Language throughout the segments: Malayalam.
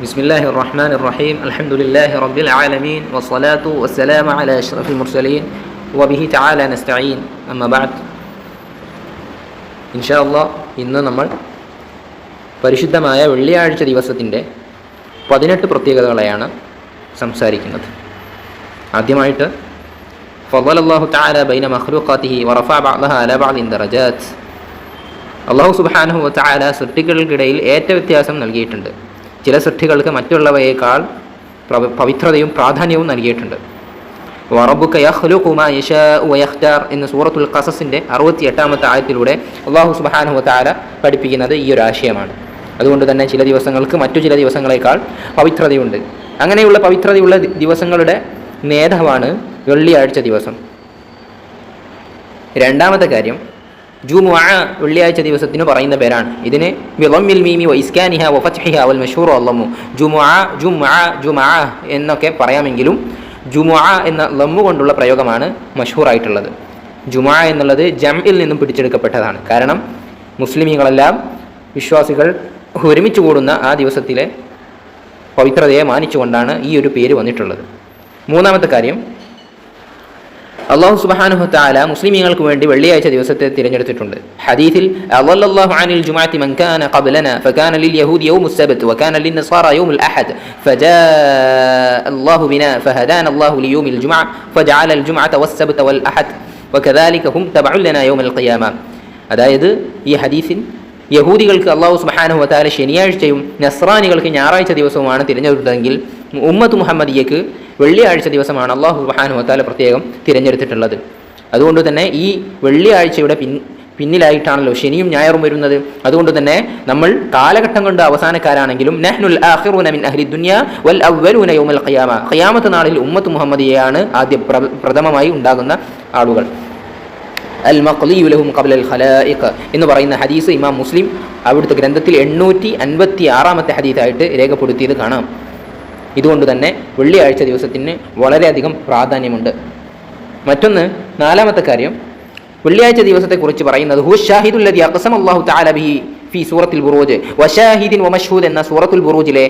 بسم الله الرحمن الرحيم الحمد لله رب العالمين والصلاة والسلام على أشرف المرسلين وبه تعالى نستعين أما بعد إن شاء الله ഇന്ന് നമ്മൾ പരിശുദ്ധമായ വെള്ളിയാഴ്ച ദിവസത്തിൻ്റെ 18 പ്രത്യേകതകളെയാണ് സംസാരിക്കുന്നത്. ആദ്യമായിട്ട് ഫളലല്ലാഹു തആല ബൈന മഖ്ലൂഖാതിഹി വറഫഅ ബഅദഹ അലാ ബഅദിൻ ദറജാത്ത്. അല്ലാഹു സുബ്ഹാനഹു വ തആല സൃഷ്ടികൾക്കിടയിൽ ഏറ്റവ്യത്യാസം നൽകിയിട്ടുണ്ട്. ചില സൃഷ്ടികൾക്ക് മറ്റുള്ളവയേക്കാൾ പവിത്രതയും പ്രാധാന്യവും നൽകിയിട്ടുണ്ട്. വറബ്ബുക യഖ്ലുഖു മാ യശാഉ വയഖ്താർ എന്ന സൂറത്തുൽ ഖസസിൻ്റെ 68-ാമത്തെ ആയത്തിലൂടെ അല്ലാഹു സുബ്ഹാനഹു വ തആല പഠിപ്പിക്കുന്നത് ഈ ഒരു ആശയമാണ്. അതുകൊണ്ട് തന്നെ ചില ദിവസങ്ങൾക്ക് മറ്റു ചില ദിവസങ്ങളേക്കാൾ പവിത്രതയുണ്ട്. അങ്ങനെയുള്ള പവിത്രതയുള്ള ദിവസങ്ങളുടെ നേതാവാണ് വെള്ളിയാഴ്ച ദിവസം. രണ്ടാമത്തെ കാര്യം, ജുമുഅ വെള്ളിയാഴ്ച ദിവസത്തിന് പറയുന്ന പേരാണ്. ഇതിന് ബിളമ്മിൽ മീമി വ ഇസ്കാനിഹ വ ഫത്ഹിഹ വൽ മഷ്ഹൂർ അല്ലമു ജുമുഅ എന്നൊക്കെ പറയാമെങ്കിലും ജുമുഅ എന്ന ലമ്മു കൊണ്ടുള്ള പ്രയോഗമാണ് മഷ്ഹൂറായിട്ടുള്ളത്. ജുമുഅ എന്നുള്ളത് ജംഇൽ നിന്നും പിടിച്ചെടുക്കപ്പെട്ടതാണ്. കാരണം മുസ്ലിമീങ്ങളെല്ലാം വിശ്വാസികൾ ഒരുമിച്ച് കൂടുന്ന ആ ദിവസത്തിലെ പവിത്രതയെ മാനിച്ചുകൊണ്ടാണ് ഈ ഒരു പേര് വന്നിട്ടുള്ളത്. മൂന്നാമത്തെ കാര്യം, അല്ലാഹു സുബ്ഹാനഹു വ തആല മുസ്ലിമീങ്ങൾക്ക് വേണ്ടി വെള്ളിയാഴ്ച ദിവസത്തെ തിരഞ്ഞെടുത്തിട്ടുണ്ട്. ഹദീസിൽ അളല്ലല്ലാഹു അനിൽ ജുമുഅത്തി മൻ കാന ഖബ്ലനാ ഫകാന ലിൽ യഹൂദി യൗമുസ് സബ്ത് വകാന ലിൻ നസാറ യൗമുൽ അഹദ് ഫജാഅ അല്ലാഹു ബിനാ ഫഹദാന അല്ലാഹു ലിയൗമിൽ ജുമുഅ ഫജഅല അൽ ജുമുഅത വസ് സബ്ത വൽ അഹദ് വകദാലിക ഹും തബഉ ലനാ യൗമൽ ഖിയാമ. അതായത് ഈ ഹദീസിൽ യഹൂദികൾക്ക് അല്ലാഹു സുബ്ഹാനഹു വ തആല ശനിയാഴ്ചയും നസ്രാനികൾക്ക് ഞായറാഴ്ച ദിവസവുമാണ് തിരഞ്ഞെടുത്തതെങ്കിൽ ഉമ്മത്ത് മുഹമ്മദിയക്ക് വെള്ളിയാഴ്ച ദിവസമാണ് അല്ലാഹു സുബ്ഹാനഹു വ തആല പ്രത്യേകം തിരഞ്ഞെടുത്തിട്ടുള്ളത്. അതുകൊണ്ട് തന്നെ ഈ വെള്ളിയാഴ്ചയുടെ പിന്നിലായിട്ടാണല്ലോ ശനിയും ഞായറും വരുന്നത്. അതുകൊണ്ട് തന്നെ നമ്മൾ കാലഘട്ടം കൊണ്ട് അവസാനക്കാരാണെങ്കിലും നഹ്നുൽ ആഖിറൂന മിൻ അഹ്ലി ദുനിയ വൽ അവ്വലൂന യൗമൽ ഖിയാമ, ഖിയാമത്ത് നാളിൽ ഉമ്മത്ത് മുഹമ്മദിയയാണ് ആദ്യം പ്രഥമമായി ഉണ്ടാകുന്ന ആളുകൾ. അൽ മഖ്ലിയു ലഹും ഖബ്ല അൽ ഖലായിഖ് എന്ന് പറയുന്ന ഹദീസ് ഇമാം മുസ്ലിം അവിടുത്തെ ഗ്രന്ഥത്തിൽ 856-ാമത്തെ ഹദീസായിട്ട് രേഖപ്പെടുത്തിയത് കാണാം. ഇതുകൊണ്ട് തന്നെ വെള്ളിയാഴ്ച ദിവസത്തിന് വളരെയധികം പ്രാധാന്യമുണ്ട്. മറ്റൊന്ന്, നാലാമത്തെ കാര്യം, വെള്ളിയാഴ്ച ദിവസത്തെക്കുറിച്ച് പറയുന്നത് ഹുവ ഷാഹിദുൽ ലദി അഖ്സമ അല്ലാഹു തആല ബിഹി ഫീ സൂറത്തുൽ ബുറൂജ് വശാഹിദിൻ വമഷ്ഹൂദ് എന്ന സൂറത്തുൽ ബുറൂജിലെ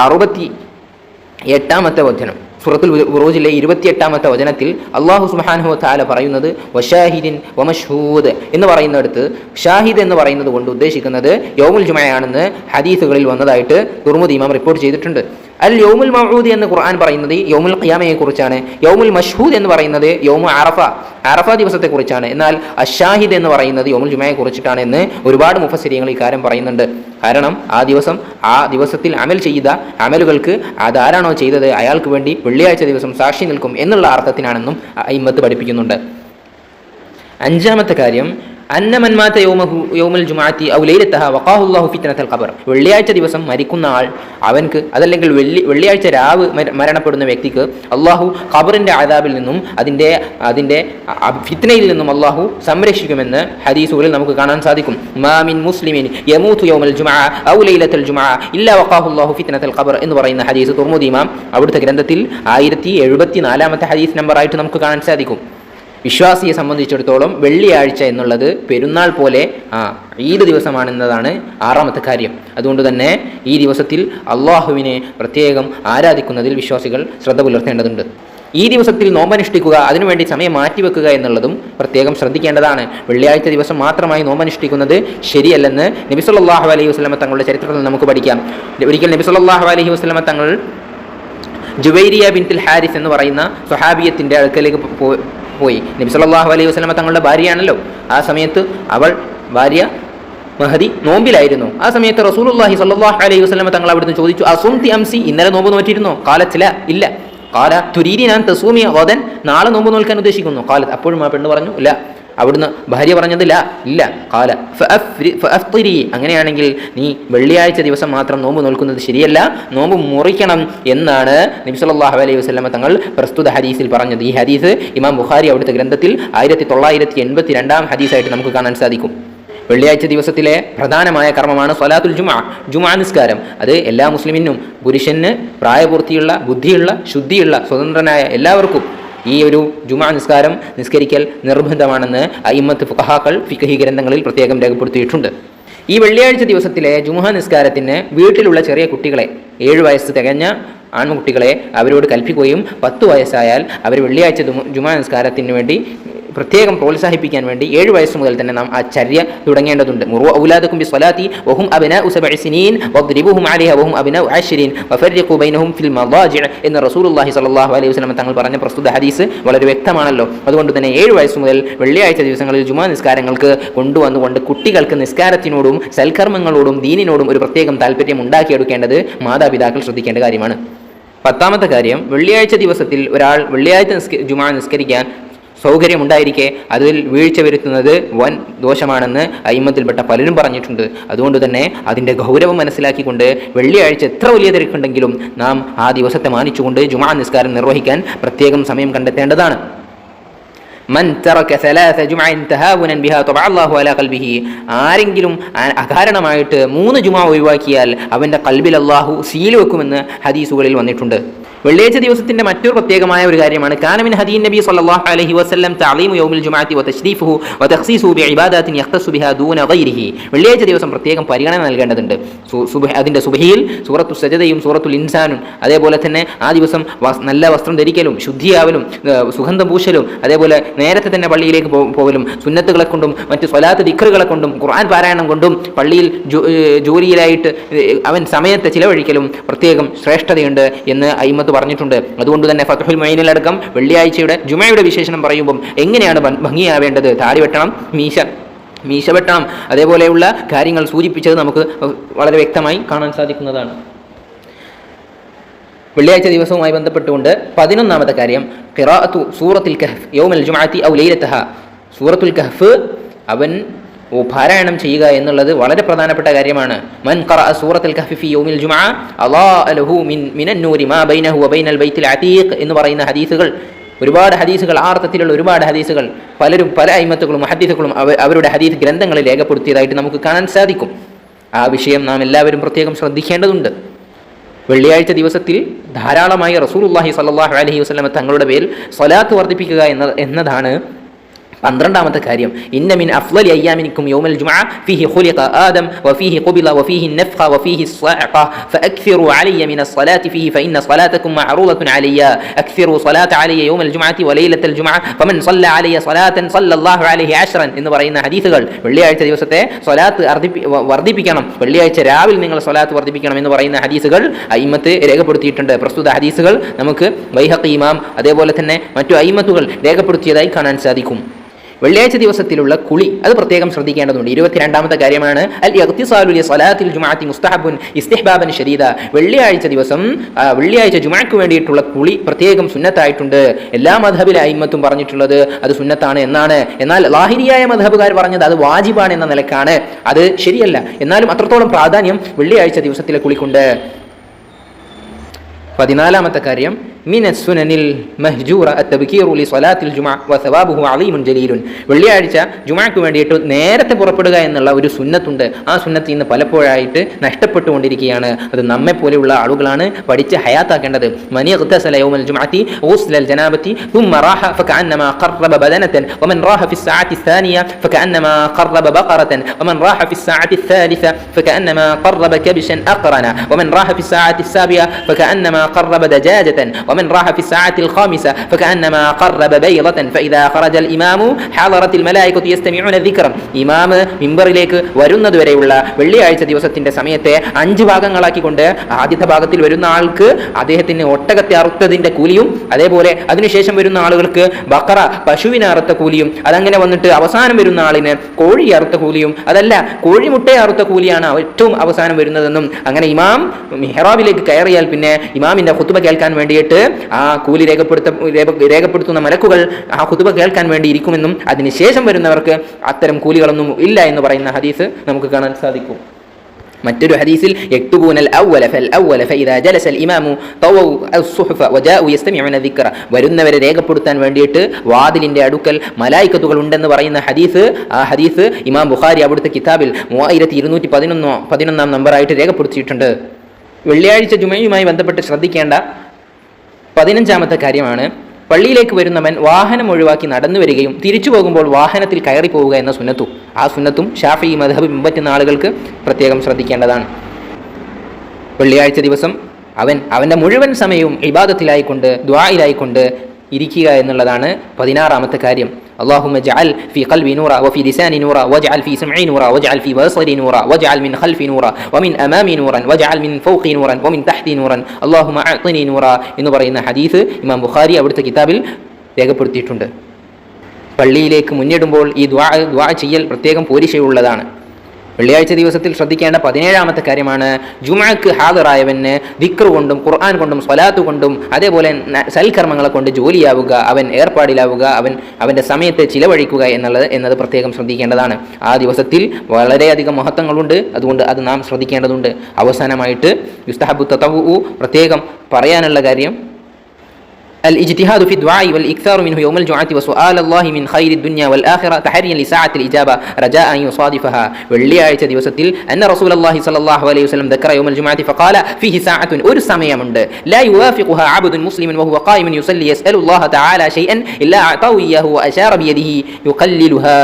68-ാമത്തെ വചനം, സൂറത്തുൽ ബുറൂജിലെ 28-ാമത്തെ വചനത്തിൽ അല്ലാഹു സുബ്ഹാനഹു വ തആല പറയുന്നത് വശാഹിദിൻ വമഷ്ഹൂദ് എന്ന് പറയുന്നിടത്ത് ഷാഹിദ് എന്ന് പറയുന്നത് കൊണ്ട് ഉദ്ദേശിക്കുന്നത് യൗമുൽ ജുമഅയാണെന്ന് ഹദീസുകളിൽ വന്നതായിട്ട് തുർമുദി ഇമാം റിപ്പോർട്ട് ചെയ്തിട്ടുണ്ട്. അൽ യൗമുൽ മൗഊദ് എന്ന് ഖുർആൻ പറയുന്നത് യൗമുൽ ഖിയാമയെ കുറിച്ചാണ്. യൗമുൽ മഷ്ഹൂദ് എന്ന് പറയുന്നത് യൗമു അറഫ ദിവസത്തെക്കുറിച്ചാണ്. എന്നാൽ അഷാഹിദ് എന്ന് പറയുന്നത് യൗമുൽ ജുമഅയെ കുറിച്ചിട്ടാണ് എന്ന് ഒരുപാട് മുഫസ്സിരീങ്ങൾ ഇക്കാര്യം പറയുന്നുണ്ട്. കാരണം ആ ദിവസത്തിൽ അമൽ ചെയ്ത അമലുകൾക്ക് അതാരാണോ ചെയ്തത് അയാൾക്ക് വേണ്ടി വെള്ളിയാഴ്ച ദിവസം സാക്ഷി നിൽക്കും എന്നുള്ള അർത്ഥത്തിനാണെന്നും അയിമ്മത്ത് പഠിപ്പിക്കുന്നുണ്ട്. അഞ്ചാമത്തെ കാര്യം, അന്നമൻ മാത യൗമുൽ ജുമുഅത്തി ഔ ലൈലതഹ വഖാഹു അല്ലാഹു ഫിത്നത്തുൽ ഖബർ. വെള്ളിയാഴ്ച ദിവസം മരിക്കുന്ന ആൾ, അവൻക്ക് അതല്ലെങ്കിൽ വെള്ളിയാഴ്ച രാവ് മരണപ്പെടുന്ന വ്യക്തിക്ക് അല്ലാഹു ഖബറിന്റെ അദാബിൽ നിന്നും അതിന്റെ ഫിത്നയിൽ നിന്നും അല്ലാഹു സംരക്ഷിക്കുമെന്ന് ഹദീസുകളിൽ നമുക്ക് കാണാൻ സാധിക്കും. മാ മിൻ മുസ്ലിമിൻ യമൂതു യൗമൽ ജുമുഅ ഔ ലൈലത്തുൽ ജുമുഅ ഇല്ലാ വഖാഹു അല്ലാഹു ഫിത്നത്തുൽ ഖബർ എന്ന് പറയുന്ന ഹദീസ് തുർമുദി ഇമാം അവിടുത്തെ ഗ്രന്ഥത്തിൽ 1074-ാമത്തെ ഹദീസ് നമ്പറായിട്ട് നമുക്ക് കാണാൻ സാധിക്കും. വിശ്വാസിയെ സംബന്ധിച്ചിടത്തോളം വെള്ളിയാഴ്ച എന്നുള്ളത് പെരുന്നാൾ പോലെ ഈദ് ദിവസമാണെന്നതാണ് ആറാമത്തെ കാര്യം. അതുകൊണ്ട് തന്നെ ഈ ദിവസത്തിൽ അള്ളാഹുവിനെ പ്രത്യേകം ആരാധിക്കുന്നതിൽ വിശ്വാസികൾ ശ്രദ്ധ പുലർത്തേണ്ടതുണ്ട്. ഈ ദിവസത്തിൽ നോമ്പനുഷ്ഠിക്കുക, അതിനുവേണ്ടി സമയം മാറ്റിവെക്കുക എന്നുള്ളതും പ്രത്യേകം ശ്രദ്ധിക്കേണ്ടതാണ്. വെള്ളിയാഴ്ച ദിവസം മാത്രമായി നോമ്പനുഷ്ഠിക്കുന്നത് ശരിയല്ലെന്ന് നബി സല്ലല്ലാഹു അലൈഹി വസല്ലമ തങ്ങളുടെ ചരിത്രത്തിൽ നമുക്ക് പഠിക്കാം. ഒരിക്കൽ നബി സല്ലല്ലാഹു അലൈഹി വസല്ലമ തങ്ങൾ ജുവൈരിയ ബിൻതുൽ ഹാരിസ് എന്ന് പറയുന്ന സ്വഹാബിയത്തിൻ്റെ അടുക്കലേക്ക് പോയി. നബി സല്ലല്ലാഹു അലൈഹി വസല്ലമ തങ്ങളുടെ ഭാര്യയാണല്ലോ. ആ സമയത്ത് ഭാര്യ മഹദി നോമ്പിലായിരുന്നു. ആ സമയത്ത് റസൂലുള്ളാഹി സ്വല്ലല്ലാഹു അലൈഹി വസല്ലമ തങ്ങൾ അവിടുന്ന് ചോദിച്ചു, അസുംതി അംസി, ഇന്നലെ നോമ്പ് നോറ്റിരുന്നോ? ഖാലത് ലാ, ഇല്ല. ഖാല തുരീദി അൻ തസൂമി ഗദൻ, നാളെ നോമ്പ് നോൽക്കാൻ ഉദ്ദേശിക്കുന്നു? ഖാലത്, അപ്പോഴും ആ പെണ്ണ് പറഞ്ഞു ലാ. അവിടുന്ന് ഭാര്യ പറഞ്ഞത് ലാ, ഇല്ല. ഖാല ഫഅഫ്തിരി, അങ്ങനെയാണെങ്കിൽ നീ വെള്ളിയാഴ്ച ദിവസം മാത്രം നോമ്പ് നോൽക്കുന്നത് ശരിയല്ല, നോമ്പ് മുറിക്കണം എന്നാണ് നബി സല്ലല്ലാഹു അലൈഹി വസല്ലമ തങ്ങൾ പ്രസ്തുത ഹദീസിൽ പറഞ്ഞത്. ഈ ഹദീസ് ഇമാം ബുഖാരി അവിടുത്തെ ഗ്രന്ഥത്തിൽ 1982-ാം ഹദീസായിട്ട് നമുക്ക് കാണാൻ സാധിക്കും. വെള്ളിയാഴ്ച ദിവസത്തിലെ പ്രധാനമായ കർമ്മമാണ് സ്വലാത്തുൽ ജുമുഅ നിസ്കാരം. അത് എല്ലാ മുസ്ലിമിനും, പുരുഷന്, പ്രായപൂർത്തിയുള്ള, ബുദ്ധിയുള്ള, ശുദ്ധിയുള്ള, സ്വതന്ത്രനായ എല്ലാവർക്കും ഈ ഒരു ജുമുഅ നിസ്കാരം നിസ്കരിക്കൽ നിർബന്ധമാണെന്ന് അയിമ്മത്ത് ഫുഖഹാക്കൾ ഫിഖ്ഹി ഗ്രന്ഥങ്ങളിൽ പ്രത്യേകം രേഖപ്പെടുത്തിയിട്ടുണ്ട്. ഈ വെള്ളിയാഴ്ച ദിവസത്തിലെ ജുമുഅ നിസ്കാരത്തിന് വീട്ടിലുള്ള ചെറിയ കുട്ടികളെ 7 വയസ്സ് തികഞ്ഞ ആൺകുട്ടികളെ അവരോട് കൽപ്പിക്കുകയും 10 വയസ്സായാൽ അവർ വെള്ളിയാഴ്ച ജുമുഅ നിസ്കാരത്തിന് വേണ്ടി പ്രത്യേകം പ്രോത്സാഹിപ്പിക്കാൻ വേണ്ടി 7 വയസ്സ് മുതൽ തന്നെ നാം ആ ചര്യ തുടങ്ങേണ്ടതുണ്ട്. മുറു ഔലാദകും ബിസ്സലാത്തി വഹും അബ്നാഉ 7 സിനീൻ വദ്രിബൂഹും അലൈഹി വഹും അബ്നാഉ 10 വഫർഖു ബൈനഹും ഫിൽ മദാജിഅ എന്ന് റസൂലുള്ളാഹി സ്വല്ലല്ലാഹു അലൈഹി വസല്ലം തങ്ങൾ പറഞ്ഞ പ്രസ്തുത ഹദീസ് വളരെ വ്യക്തമാണല്ലോ. അതുകൊണ്ട് തന്നെ 7 വയസ്സ് മുതൽ വെള്ളിയാഴ്ച ദിവസങ്ങളിൽ ജുമുഅ നിസ്കാരങ്ങൾക്ക് കൊണ്ടുവന്നുകൊണ്ട് കുട്ടികൾക്ക് നിസ്കാരത്തിനോടും സൽക്കർമ്മങ്ങളോടും ദീനിനോടും ഒരു പ്രത്യേകം താല്പര്യം ഉണ്ടാക്കിയെടുക്കേണ്ടത് മാതാപിതാക്കൾ ശ്രദ്ധിക്കേണ്ട കാര്യമാണ്. 10ാമത്തെ കാര്യം, വെള്ളിയാഴ്ച ദിവസത്തിൽ ഒരാൾ വെള്ളിയാഴ്ച ജുമുഅ നിസ്കരിക്കാൻ സൗകര്യമുണ്ടായിരിക്കെ അതിൽ വീഴ്ച വരുത്തുന്നത് വൻ ദോഷമാണെന്ന് അയിമ്മത്തിൽപ്പെട്ട പലരും പറഞ്ഞിട്ടുണ്ട്. അതുകൊണ്ട് തന്നെ അതിൻ്റെ ഗൗരവം മനസ്സിലാക്കിക്കൊണ്ട് വെള്ളിയാഴ്ച എത്ര വലിയ തിരക്കുണ്ടെങ്കിലും നാം ആ ദിവസത്തെ മാനിച്ചുകൊണ്ട് ജുമുഅ നിസ്കാരം നിർവഹിക്കാൻ പ്രത്യേകം സമയം കണ്ടെത്തേണ്ടതാണ്. മൻ തറക 3 ജുമുഅൻ തഹാവുനൻ ബിഹാ തബഅ അല്ലാഹു അലാ ഖൽബിഹി, ആരെങ്കിലും അകാരണമായിട്ട് 3 ജുമുഅ ഒഴിവാക്കിയാൽ അവൻ്റെ ഖൽബിൽ അല്ലാഹു സീൽ വെക്കുമെന്ന് ഹദീസുകളിൽ വന്നിട്ടുണ്ട്. വെള്ളിയാഴ്ച ദിവസത്തിന്റെ മറ്റൊരു പ്രത്യേകമായ ഒരു കാര്യമാണ് കാനമിൻ ഹദീൻ നബി സല്ലല്ലാഹു അലൈഹി വസല്ലം തഅലീമു യൗമിൽ ജുമുഅത്തി വതശ്രീഫുഹു വതഖ്സീസുഹു ബിഇബാദാത്തിൻ യഖ്തസു ബിഹാ ദൂന ഗൈരിഹി. വെള്ളിയാഴ്ച ദിവസം പ്രത്യേകം പരിഗണന നൽകേണ്ടതുണ്ട്. അതിന്റെ സുബ്ഹിയിൽ സൂറത്തു സജദയും സൂറത്തുൽ ഇൻസാനും, അതേപോലെ തന്നെ ആ ദിവസം നല്ല വസ്ത്രം ധരിക്കലും ശുദ്ധിയാവലും സുഗന്ധം പൂശലും, അതേപോലെ നേരത്തെ തന്നെ പള്ളിയിലേക്ക് പോകലും സുന്നത്തുകളെ കൊണ്ടും മറ്റ് സ്വലാത്ത് ദിക്റുകളെ കൊണ്ടും ഖുർആൻ പാരായണം കൊണ്ടും പള്ളിയിൽ ജോലിയിലായിട്ട് അവൻ സമയത്തെ ചിലവഴിക്കലും പ്രത്യേകം ശ്രേഷ്ഠതയുണ്ട് എന്ന് അയിമത്ത് പറഞ്ഞിട്ടുണ്ട്. അതുകൊണ്ട് തന്നെ ഫത്ഹുൽ മുഈനിലടക്കം വെള്ളിയാഴ്ചയുടെ ജുമയുടെ വിശേഷണം പറയുമ്പോൾ എങ്ങനെയാണ് ഭംഗിയാവേണ്ടത്, താടി വെട്ടണം, മീശ വെട്ടണം, അതേപോലെയുള്ള കാര്യങ്ങൾ സൂചിപ്പിച്ചത് നമുക്ക് വളരെ വ്യക്തമായി കാണാൻ സാധിക്കുന്നതാണ്. വെള്ളിയാഴ്ച ദിവസവുമായി ബന്ധപ്പെട്ടുകൊണ്ട് 11ാമത്തെ കാര്യം, ഖിറാഅത്തു സൂറത്തുൽ കഹ്ഫ് യൗമൽ ജുമുഅത്തി ഔ ലൈലതഹ. സൂറത്തുൽ കഹ്ഫ് അവൻ പാരായണം ചെയ്യുക എന്നുള്ളത് വളരെ പ്രധാനപ്പെട്ട കാര്യമാണ്. മൻ ഖറഅ സൂറത്തുൽ കഹ്ഫി ഫി യൗമിൽ ജുമുഅ അളാഅ ലഹു മിനൻ നൂരി മാ ബൈനഹു വബൈനൽ ബൈത്തിൽ അതീഖ് എന്ന് പറയുന്ന ഹദീസുകൾ, ഒരുപാട് ഹദീസുകൾ, ആ അർത്ഥത്തിലുള്ള ഒരുപാട് ഹദീസുകൾ പല അയിമത്തുകളും മുഹദ്ദിസുകളും അവരുടെ ഹദീസ് ഗ്രന്ഥങ്ങളിൽ രേഖപ്പെടുത്തിയതായിട്ട് നമുക്ക് കാണാൻ സാധിക്കും. ആ വിഷയം നാം എല്ലാവരും പ്രത്യേകം ശ്രദ്ധിക്കേണ്ടതുണ്ട്. വെള്ളിയാഴ്ച ദിവസത്തിൽ ധാരാളമായി റസൂലുള്ളാഹി സ്വല്ലല്ലാഹു അലൈഹി വസല്ലം തങ്ങളുടെ പേരിൽ സ്വലാത്ത് വർദ്ധിപ്പിക്കുക എന്നതാണ് 12ാമത്തെ കാര്യം. ഇന്ന മിൻ അഫ്ളലി അയ്യാമിനിക്കും യൗമൽ ജുമുഅ ഫീഹി ഖുലിഖ ആദം വഫീഹി ഖുബില വഫീഹി നഫഖ വഫീഹി സ്വഅഖ ഫഅക്സിറു അലയ്യ മിന സ്വലാത്തി ഫീഹി ഫഇന്ന സ്വലാതകും മഅറൂദത്തുൻ അലയ്യ അക്സിറു സ്വലാത അലയ്യ യൗമൽ ജുമുഅത്തി വലൈലത്തുൽ ജുമുഅ ഫമൻ സ്വല്ല അലയ്യ സ്വലാതൻ സ്വല്ലല്ലാഹു അലൈഹി അശ്റൻ എന്ന് പറയുന്ന ഹദീസുകൾ. വെള്ളിയാഴ്ച ദിവസത്തെ സ്വലാത്ത് വർദ്ധിപ്പിക്കണം, വെള്ളിയാഴ്ച രാവിലെ നിങ്ങൾ സ്വലാത്ത് വർദ്ധിപ്പിക്കണം എന്ന് പറയുന്ന ഹദീസുകൾ അയിമ്മത്ത് രേഖപ്പെടുത്തിയിട്ടുണ്ട്. പ്രസ്തുത ഹദീസുകൾ നമുക്ക് ബൈഹഖി ഇമാം അതേപോലെ തന്നെ മറ്റു അയിമ്മത്തുകൾ രേഖപ്പെടുത്തിയതായി കാണാൻ സാധിക്കും. വെള്ളിയാഴ്ച ദിവസത്തിലുള്ള കുളി അത് പ്രത്യേകം ശ്രദ്ധിക്കേണ്ടതുണ്ട്. 22ാമത്തെ കാര്യമാണ് അൽ ഇഗ്തിസാലു ലി സ്വലാത്തിൽ ജുമുഅത്തി മുസ്തഹബുൻ ഇസ്തിഹ്ബാബൻ ശദീദ. വെള്ളിയാഴ്ച ദിവസം വെള്ളിയാഴ്ച ജുമുഅക്ക് വേണ്ടിയിട്ടുള്ള കുളി പ്രത്യേകം സുന്നത്തായിട്ടുണ്ട്. എല്ലാ മദ്ഹബിലെ അയിമ്മത്തും പറഞ്ഞിട്ടുള്ളത് അത് സുന്നത്താണ് എന്നാണ്. എന്നാൽ ലാഹിരിയായ മദ്ഹബുകാർ പറഞ്ഞത് അത് വാജിബാണ് എന്ന നിലക്കാണ്. അത് ശരിയല്ല. എന്നാലും അത്രത്തോളം പ്രാധാന്യം വെള്ളിയാഴ്ച ദിവസത്തിലെ കുളിക്കുണ്ട്. 14ാമത്തെ കാര്യം മിന സുനനിൽ മഹ്ജൂറ അത്തബ്കീറു ലി സ്വലാത്തിൽ ജുമുഅ വസവാബുഹു അളീമുൻ ജലീലുൻ. വെള്ളിയാഴ്ച ജുമുഅക്ക് വേണ്ടിയിട്ട് നേരത്തെ പുറപ്പെടുക എന്നുള്ള ഒരു സുന്നത്തുണ്ട്. ആ സുന്നത്ത് ഇന്ന് പലപ്പോഴായിട്ട് നഷ്ടപ്പെട്ടുകൊണ്ടിരിക്കുകയാണ്. അത് നമ്മെ പോലെയുള്ള ആളുകളാണ് പഠിച്ച് ഹയാത്താക്കേണ്ടത്. മൻ ഇഗ്തസല യൗമൽ ജുമുഅത്തി ഗുസ്ലൽ ജനാബത്തി ثم راح فكأنما قرب بدنة ومن راح في الساعة الثانية فكأنما قرب بقرة ومن راح في الساعة الثالثة فكأنما قرب كبشا أقرنا ومن راح في الساعة السابعة فكأنما قرب دجاجة ومن راح في الساعة الخامسة فكأنما قرب بيضة فإذا خرج الإمام حضرت الملائكة يستمعون الذكر. ഇമാം മിമ്പറിലേക്ക് വരുന്നത് വരെയുള്ള വെള്ളിയാഴ്ച ദിവസത്തിന്റെ സമയത്തെ 5 ഭാഗങ്ങളാക്കിക്കൊണ്ട് ആദ്യത്തെ ഭാഗത്തിൽ വരുന്ന ആൾക്ക് അദ്ദേഹത്തിന് ഒട്ടകത്തെ അറുത്തതിന്റെ കൂലിയും, അതേപോലെ അതിനുശേഷം വരുന്ന ആളുകൾക്ക് ബഖറ പശുവിനെ അറുത്ത കൂലിയും, അതങ്ങനെ വന്നിട്ട് അവസാനം വരുന്ന ആളിന് കോഴി അറുത്ത കൂലിയും, അതല്ല കോഴിമുട്ടയെ അറുത്ത കൂലിയാണ് ഏറ്റവും അവസാനം വരുന്നതെന്നും, അങ്ങനെ ഇമാം മിഹ്റാബിലേക്ക് കയറിയാൽ പിന്നെ ഇമാമിന്റെ ഖുതുബ കേൾക്കാൻ വേണ്ടിയിട്ട് ആ കൂലി രേഖപ്പെടുത്തുന്ന മലക്കുകൾ ആ ഖുതുബ കേൾക്കാൻ വേണ്ടി ഇരിക്കുമെന്നും അതിനുശേഷം വരുന്നവർക്ക് അത്തരം കൂലികളൊന്നും ഇല്ല എന്ന് പറയുന്ന ഹദീസ് നമുക്ക് കാണാൻ സാധിക്കും. മറ്റൊരു ഹദീസിൽ യക്തുബൂനൽ അവ്വല ഫൽ അവ്വല ഫഇദാ ജലസൽ ഇമാമു തവൗ അസ്സുഹഫ വജാഉ യസ്തമിഉന ദിക്റ. വരുന്നവരെ രേഖപ്പെടുത്താൻ വേണ്ടിയിട്ട് വാതിലിന്റെ അടുക്കൽ മലായികത്തുകൾ ഉണ്ടെന്ന് പറയുന്ന ഹദീസ്, ആ ഹദീസ് ഇമാം ബുഖാരി അവിടുത്തെ കിതാബിൽ 3211 നമ്പറായിട്ട് രേഖപ്പെടുത്തിയിട്ടുണ്ട്. വെള്ളിയാഴ്ച ജുമയുമായി ബന്ധപ്പെട്ട് ശ്രദ്ധിക്കേണ്ട 15ാമത്തെ കാര്യമാണ് പള്ളിയിലേക്ക് വരുന്നവൻ വാഹനം ഒഴിവാക്കി നടന്നു വരികയും തിരിച്ചു പോകുമ്പോൾ വാഹനത്തിൽ കയറി പോവുക എന്ന സുന്നത്തും, ആ സുന്നത്തും ഷാഫിഈ മദ്ഹബ് പിൻപറ്റുന്ന ആളുകൾക്ക് പ്രത്യേകം ശ്രദ്ധിക്കേണ്ടതാണ്. വെള്ളിയാഴ്ച ദിവസം അവൻ്റെ മുഴുവൻ സമയവും ഇബാദത്തിലായിക്കൊണ്ട് ദുആയിലായിക്കൊണ്ട് ഇരിക്കുക എന്നുള്ളതാണ് 16ാമത്തെ കാര്യം. اللهم اجعل في قلبي نورا وفي لساني نورا واجعل في سمعي نورا واجعل في بصري نورا واجعل من خلفي نورا ومن امامي نورا واجعل من فوقي نورا ومن تحتي نورا اللهم اعطني نورا എന്ന് പറയുന്ന ഹദീസ് ഇമാം ബുഖാരി അവിടുത്തെ കിതാബിൽ രേഖപ്പെടുത്തിയിട്ടുണ്ട്. പള്ളിയിലേക്ക് മുന്നിടുമ്പോൾ ഈ ദുആ ചെയ്യൽ പ്രത്യേകം പോരിശയുള്ളതാണ്. വെള്ളിയാഴ്ച ദിവസത്തിൽ ശ്രദ്ധിക്കേണ്ട 17ാമത്തെ കാര്യമാണ് ജുമുഅക്ക് ഹാദിറായവന് ദിക്ർ കൊണ്ടും ഖുർആൻ കൊണ്ടും സ്വലാത്ത് കൊണ്ടും അതേപോലെ സൽക്കർമ്മങ്ങളെ കൊണ്ട് ജോലിയാവുക, അവൻ ഏർപ്പാടിലാവുക, അവൻ്റെ സമയത്തെ ചിലവഴിക്കുക എന്നത് പ്രത്യേകം ശ്രദ്ധിക്കേണ്ടതാണ്. ആ ദിവസത്തിൽ വളരെയധികം മഹത്വങ്ങളുണ്ട്, അതുകൊണ്ട് അത് നാം ശ്രദ്ധിക്കേണ്ടതുണ്ട്. അവസാനമായിട്ട് യുസ്തഹബു തതവ്വു പ്രത്യേകം പറയാനുള്ള കാര്യം الاجتهاد في الدعاء والإكثار منه يوم الجمعة وسؤال الله من خير الدنيا والآخرة تحريا لساعة الإجابة رجاء أن يصادفها. വെള്ളിയാഴ്ച ദിവസത്തിൽ أن رسول الله صلى الله عليه وسلم ذكر يوم الجمعة فقال فيه ساعة ഒരു സമയമുണ്ട് لا يوافقها عبد مسلم وهو قائم يصلي يسأل الله تعالى شيئا إلا أعطاه إياه وأشار بيده يقللها.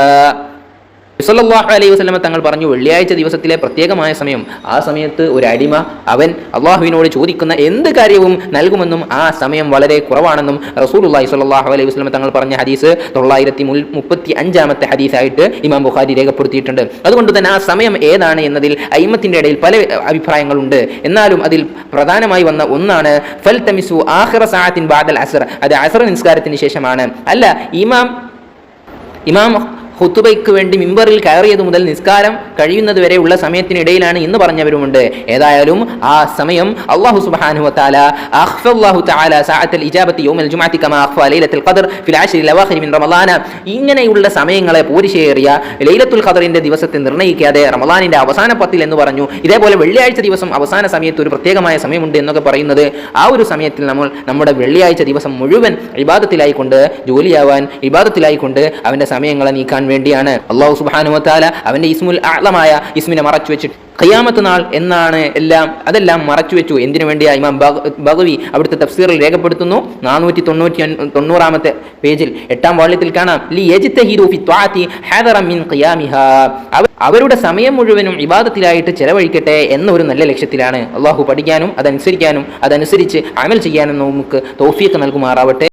സല്ലല്ലാഹു അലൈഹി വസല്ലം തങ്ങൾ പറഞ്ഞു, വെള്ളിയാഴ്ച ദിവസത്തിലെ പ്രത്യേകമായ സമയം, ആ സമയത്ത് ഒരു അടിമ അവൻ അള്ളാഹുവിനോട് ചോദിക്കുന്ന എന്ത് കാര്യവും നൽകുമെന്നും ആ സമയം വളരെ കുറവാണെന്നും റസൂലുള്ളാഹി സ്വല്ലല്ലാഹു അലൈഹി വസല്ലം തങ്ങൾ പറഞ്ഞ ഹദീസ് 935ാമത്തെ ഹദീസായിട്ട് ഇമാം ബുഖാരി രേഖപ്പെടുത്തിയിട്ടുണ്ട്. അതുകൊണ്ട് തന്നെ ആ സമയം ഏതാണ് എന്നതിൽ അയിമ്മത്തിന്റെ ഇടയിൽ പല അഭിപ്രായങ്ങളുണ്ട്. എന്നാലും അതിൽ പ്രധാനമായി വന്ന ഒന്നാണ് ഫൽതമിസു ആഖിറ സഅത്തിൻ ബഅദൽ അസ്ർ, അത് അസ്ർ നിസ്കാരത്തിന് ശേഷമാണ്. അല്ല, ഇമാം ഖുതുബയ്ക്ക് വേണ്ടി മിമ്പറിൽ കയറിയത് മുതൽ നിസ്കാരം കഴിയുന്നത് വരെയുള്ള സമയത്തിനിടയിലാണ് എന്ന് പറഞ്ഞവരുമുണ്ട്. ഏതായാലും ആ സമയം അല്ലാഹു സുബ്ഹാനഹു വ തആല അഖ്ഫല്ലാഹു തആല സഅത്തുൽ ഇജാബത്തി യൗമൽ ജുമുഅത്തി കമാ അഖ്ഫ ലൈലത്തുൽ ഖദർ ഫിൽ അശ്രിൽ അവാഖിർ മിൻ റമളാന, ഇങ്ങനെയുള്ള സമയങ്ങളെ പൂരിശേറിയ ലൈലത്തുൽ ഖദറിന്റെ ദിവസത്തെ നിർണ്ണയിക്കാതെ റമളാനിന്റെ അവസാന പത്തിൽ എന്ന് പറഞ്ഞു. ഇതേപോലെ വെള്ളിയാഴ്ച ദിവസം അവസാന സമയത്ത് ഒരു പ്രത്യേകമായ സമയമുണ്ട് എന്നൊക്കെ പറയുന്നത്, ആ ഒരു സമയത്തിൽ നമ്മൾ നമ്മുടെ വെള്ളിയാഴ്ച ദിവസം മുഴുവൻ ഇബാദത്തിലായിക്കൊണ്ട് ജോലിയാവാൻ, ഇബാദത്തിലായിക്കൊണ്ട് അവന്റെ സമയങ്ങളെ നീക്കാൻ വേണ്ടിയാണ്. അല്ലാഹു സുബ്ഹാനഹു വ തആല അവന്റെ ഇസ്മുൽ അഅ്ലമായ ഇസ്മിനെ മറച്ചു വെച്ചിട്ട് ഖിയാമത്ത് നാൾ എന്നാണ് അതെല്ലാം മറച്ചു വെച്ചു. എന്തിനു വേണ്ടിയാ? ഇമാം ബഗവി അവിടുത്തെ തഫ്സീറിൽ രേഖപ്പെടുത്തുന്നു. 490ാമത്തെ പേജിൽ 8ാം വാള്യത്തിൽ കാണാം, ലി യജ്തഹിദു ഫി ത്വാഅതി ഹദറൻ മിൻ ഖിയാമിഹാ, അവരുടെ സമയം മുഴുവനും ഇബാദത്തിലായിട്ട് ചെലവഴിക്കട്ടെ എന്ന ഒരു നല്ല ലക്ഷ്യത്തിലാണ്. അല്ലാഹു പഠിക്കാനും അതനുസരിച്ച് അമൽ ചെയ്യാനും നമുക്ക് തൗഫീഖ് നൽകുമാറാവട്ടെ.